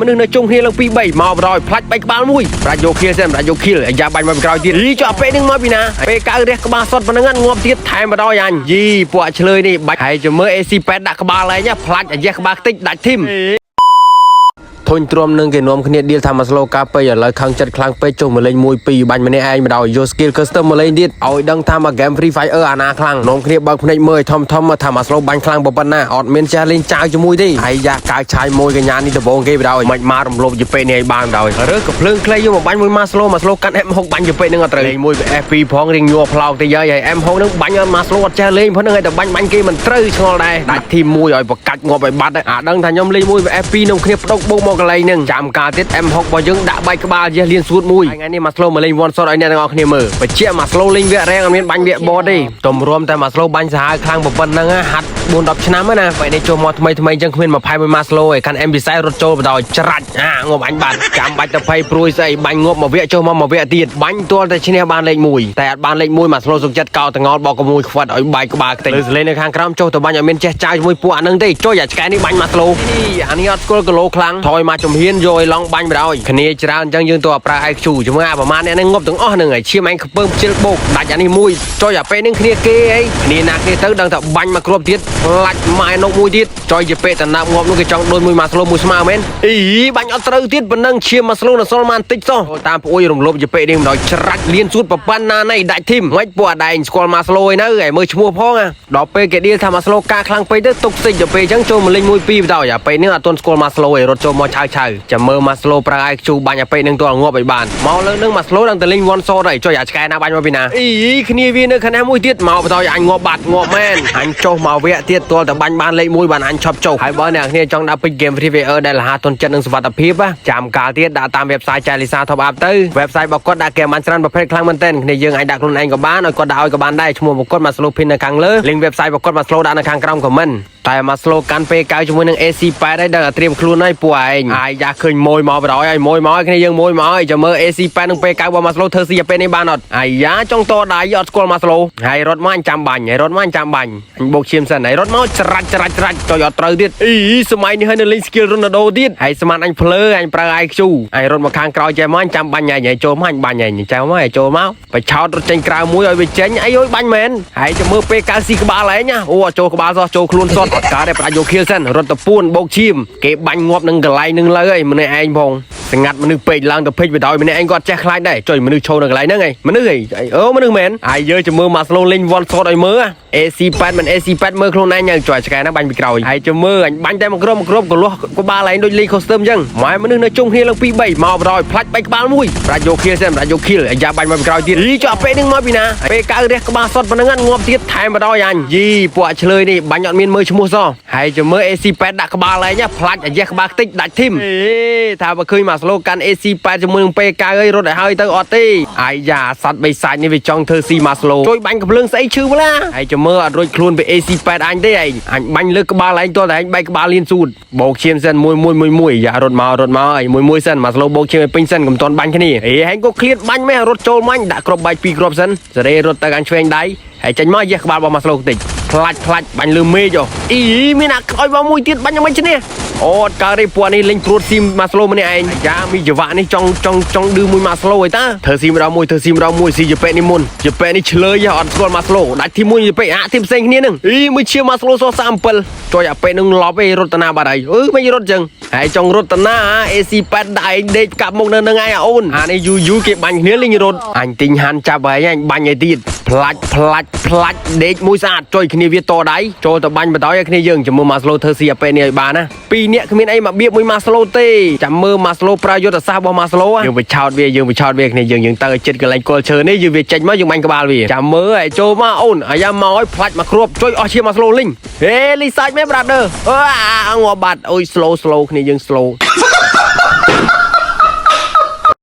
មនុស្សនៅជុំគ្នាឡើងពី3មកបរយផ្លាច់3ក្បាលមួយប្រាច់យកខៀលសិនប្រាច់យកខៀលអាយ៉ាបាញ់មកក្រោយទៀតយីចុះពេលនឹងមកពីណាពេលកៅរះក្បាលសុតប៉ុណ្ណឹងងាប់ទៀតថែមបរយអញយីពួកឆ្លើយនេះបាច់ហើយចាំមើល AC8 ដាក់ក្បាលឯងផ្លាច់អាយ៉ាក្បាលខ្ទេចដាច់ធីមធុញទ្រាំនឹងគេនាំគ្នាឌីលថាមកស្លូកាពេកឥឡូវខឹងចិត្តខ្លាំងពេកចុះមកលេង1 2បាញ់ម្នាក់ឯងមកដល់យក skill custom មកលេងទៀតឲ្យដឹងថាមក game Free Fire អាណាខ្លាំងនាំគ្នាបើកភ្នែកមើលធំថាមកស្លូបាញ់ខ្លាំងប៉ុណ្ណាអត់មានចេះលេងចាវជាមួយទេហើយយ៉ាកាវឆាយមួយកញ្ញានេះដបងគេបដ ாய் មិនមករំលោភយពេនេះឲ្យបានបដ ாய் រើក៏ភ្លើងខ្លីយកមកបាញ់មួយមកស្លូកាត់ M6 បាញ់យពេនឹងអត់ត្រូវលេងមួយ F2 ផងរៀងញ័រផ្លោកទៅយាយហើយ M6 នឹងបាញ់អត់មកស្លូអត់ចេះលេងផងនឹងឲ្យតែបាញ់គេមិនត្រូវឆ្ងល់ដែរដាច់ធីមមួយឲ្យបកាច់ងាប់ឲ្យបាត់អាដឹងថាខ្ញុំលេងមួយ F2 នឹងគ្នាផ្ដុកបោកមកកន្លែងនឹងចាំកាលទៀត M6 របស់យើងដាក់បែកក្បាលយះលៀនសួតមួយថ្ងៃនេះមកស្លូមកលេង one shot ឲ្យអ្នកទាំងអស់គ្នាមើលបជាមកស្លូលេងវាក់រែងអត់មានបាញ់វាក់បតទេទំរួមតែមកស្លូបាញ់សាហាវខ្លាំងប៉ុណ្ណឹងហាត់ 4-10 ឆ្នាំណាពេលនេះចូលមកថ្មីអញ្ចឹងគ្មាន21មកស្លូឯខាន់ M ពិស័យរត់ចូលបដ ாய் ច្រាច់ងាប់អញបាត់ចាំបាច់ទៅភ័យព្រួយស្អីបាញ់ងាប់មកវាក់ចូលមកមកវាក់ទៀតបាញ់ទាល់តែឈ្នះបានលេខ1តែអត់បានលេខ1មកស្លូសុកចិត្តកោតងល់បោកមួយខ្វាត់ឲ្យបែកក្បាលខ្ទេចលើសលេងនៅខាងក្រោមចុះទៅបាញ់ឲ្យមានចេះចាយជាមួយពួកអានឹងទេចុយអាឆ្កែនេះបាញ់មកស្លូអានេះអត់ស្គាល់គីឡូខ្លាំងថយមកជំហានយកឲ្យឡងបាញ់បដ ாய் គ្នាច្រើនអញ្ចឹងយើងទៅប្រើ IQ ជាមួយអាប្រមាណអ្នកនឹងងាប់ទាំងអស់ហ្នឹងហើយឈាមអញខ្ពើមខ្ជិលបោកដាច់អានេះមួយចុយអាពេលនឹងគ្នាគេអីគ្នាណាគ្នាទៅដឹងថាបាញ់មកគ្រាប់ទៀតផ្លាច់ម៉ែនុកមួយទៀតចុយជាពេលតណាប់ងាប់នោះគេចង់ដូចមួយមកស្លូមួយស្មើមែនអីបាញ់អត់ត្រូវទៀតប៉ុណ្ណឹងឈាមមកស្លូនៅសល់បានតិចសោះតាមប្អូយរំលោភជាពេលនេះមិនដល់ច្រាច់លៀនសួតប្រប៉ាន់ណាណៃដាច់ធីមមិនពួកអាដែងស្គាល់មកស្លូឯនៅហើយមើលឈ្មោះផងដល់ពេលគេឌីលថាមកស្លូការខ្លាំងពេកទៅទុកសិចទៅពេលអញ្ចឹងចូលមកលេង1 2បដ ாய் អាពេលនេះអត់ទាន់ស្គាល់មកស្លូឯរត់ចូលមកឆៅចាំមើលមកស្លូប្រើ IQ បាញ់អាពេលនឹងទាល់ងាប់ឲ្យបានមកលើនឹងមកស្លូដល់តែលេង one shot ហើយចុយអាឆ្កែណាបាញ់មកពីណាអីគ្នាវានៅខាងណាមួយទៀតមកបដ ாய் អញងាប់បាត់ងាប់មែនអញចុះមកវាក់ទៀតទាល់តែបាញ់បានលេខ1បានអញឈប់ចុះហើយបើអ្នកគ្នាចង់ដាក់ពេជ្រ game Free Fire ដែលរហ័សទុនចិត្តនិងសុវត្ថិភាពចាំកាលទៀតដាក់តាម website ចែលីសា top up ទៅ website របស់គាត់ដាក់គេបានច្រើនប្រភេទខ្លាំងមែនទែនគ្នាយើងអាចដាក់ខ្លួនឯងក៏បានឲ្យគាត់ដាក់ឲ្យក៏បានដែរឈ្មោះរបស់គាត់មកស្លូ pin នៅខាងលើ link website របស់គាត់មកស្លូដាក់នៅខាងក្រោម comment តែមកស្លូកាន់ពេលកៅជាមួយនឹង AC8 ហើយដឹងតែត្រៀមខ្លួនហើយពួកឯងអាយយ៉ាឃើញមួយមកបដ ாய் ហើយមួយមកគ្នាយើងមួយមកហើយចាំមើល AC8 នឹងពេលកៅរបស់មកស្លូធ្វើស៊ីពេលនេះបានអត់អាយយ៉ាចង់តដៃអត់ស្គាល់មកស្លូហើយរត់មកអញចាំបាញ់ហើយរត់មកអញចាំបាញ់អញបោកឈាមសិនហើយរត់មកច្រាច់ចុយអត់ត្រូវទៀតអីសម័យនេះហើយនៅលេង skill Ronaldo ទៀតហើយស្មានអញភ្លើអញប្រើ IQ អញរត់មកខាងក្រោយចេះមកអញចាំបាញ់ហើយចូលមកអញបាញ់ហើយចាំមកចូលមកបិឆោតរត់ចេញក្រៅមួយឲ្យវាចេញអីអើយបាញ់មែនហើយចាំមើលពេលកៅស៊ីក្បាលឯងអូចូលក្បាលសោះចូលខ្លួនសតអត់កើតទេប្រាច់យកខៀលសិនរត់ទៅពួនបោកឈាមគេបាញ់ងាប់នឹងកន្លែងនឹងលើហើយម្នាក់ឯងផងស្ងាត់មនុស្សពេកឡើងទៅពេជ្របដ ாய் ម្នាក់ឯងគាត់ចេះខ្លាចដែរចុយមនុស្សឈោនៅកន្លែងហ្នឹងឯងមនុស្សអីមនុស្សមែនហើយយើងចាំមើលមកស្លូលេង one shot ឲ្យមើល AC8 មិន AC8 មើលខ្លួនឯងហើយចុយឆ្កែណាបាញ់ពីក្រោយហើយចាំមើលអញបាញ់តែមកគ្រាប់ក៏លាស់ក្បាលឯងដូចលេង custom អញ្ចឹងម៉ែមនុស្សនៅជុំគ្នាឡើងពី3មកបដ ாய் ផ្លាច់3ក្បាលមួយប្រាច់យកខៀលសិនប្រាច់យកខៀលអាយ៉ាបាញ់មកពីក្រោយទៀតយីចុះពេលនឹងមកពីណាពេលកៅរះក្បាលសុតប៉ុណ្ណឹងងាប់ទៀតថែមបដ ாய் អញយីពួកឆ្លើយនេះបាញ់អត់មានមើលឈ្មោះសោះហើយចាំមើល AC8 ដាក់ក្បាលឯងផ្លាច់អាយ៉ាក្បាលខ្ទេចដាច់ធីមថាបើឃើញមកស្លូកាន់ AC8 ជាមួយនឹងពេលកៅឲ្យរត់ឲ្យហើយទៅអត់ទេអាយយ៉ាសัตว์បិសាចនេះវាចង់ធ្វើស៊ីមកស្លូជួយបាញ់កំភ្លើងស្អីឈឺម្លាហើយចាំមើលអត់រួចខ្លួនពី AC8 អញទេឯងអញបាញ់លើក្បាលឯងទាល់តែឯងបែកក្បាលលៀនស៊ូតបោកឈាមសិនមួយយ៉ារត់មកហើយមួយសិនមកស្លូបោកឈាមឲ្យពេញសិនកុំតន់បាញ់គ្នាហេហែងក៏ឃ្លាតបាញ់មែនរត់ចូលមាញ់ដាក់គ្រាប់បែក2គ្រាប់សិនសេរីរត់ទៅខាងឆ្វេងដៃហើយចាញ់មកយ៉ាក្បាលរបស់មកស្លូតិចផ្លាច់បាញ់លើមេឃអីមានអាក្រោយមកមួយទៀតបាញ់យ៉ាងម៉េចឈ្នះអូតកើទេពួកនេះលេងព្រួតស៊ីមកស្លូម្នាក់ឯងយ៉ាមីចង្វាក់នេះចង់ឌឺមួយមកស្លូឯតាធ្វើស៊ីម្ដងមួយស៊ីជាពេកនេះមុនជាពេកនេះឆ្លើយអត់ស្គាល់មកស្លូដាច់ទីមួយជាពេកអាទីផ្សេងគ្នានឹងមួយឈាមមកស្លូសោះ37ជួយអាពេកនឹងឡប់ឯរត់តាណាបាត់ហើយមិនរត់ចឹងហើយចង់រត់តាណា AC8 ដាក់ឯងដេកកាប់មុខនៅនឹងឯងអូនអានេះយូគេបាញ់គ្នាលេងរត់អញទិញហាន់ចាប់ហើយអញបាញ់ឲ្យទៀតផ្លាច់ដេកមួយស្អាតជួយគ្នាវាតដៃចូលទៅបាញ់បដ ாய் ឲ្យគ្នាយើងជាមួយមកស្លូធ្វើស៊ីអាពេកនេះឲ្យបានណា2នាក់គ្មានអីមកបៀបមួយមកស្លូទេចាំមើលមកស្លូប្រើយុទ្ធសាស្ត្ររបស់មកស្លូយើងបិឆោតវាគ្នាយើងទៅឲ្យចិត្តកន្លែងគល់ឈើនេះយើងវាចេញមកយើងបាញ់ក្បាលវាចាំមើលឲ្យចូលមកអូនអាយ៉ាមកឲ្យផ្លាច់មកគ្រាប់ជួយអស់ឈាមមកស្លូលីងហេលីសាច់មែន brother ងាប់បាត់អូយ slow គ្នាយើង slow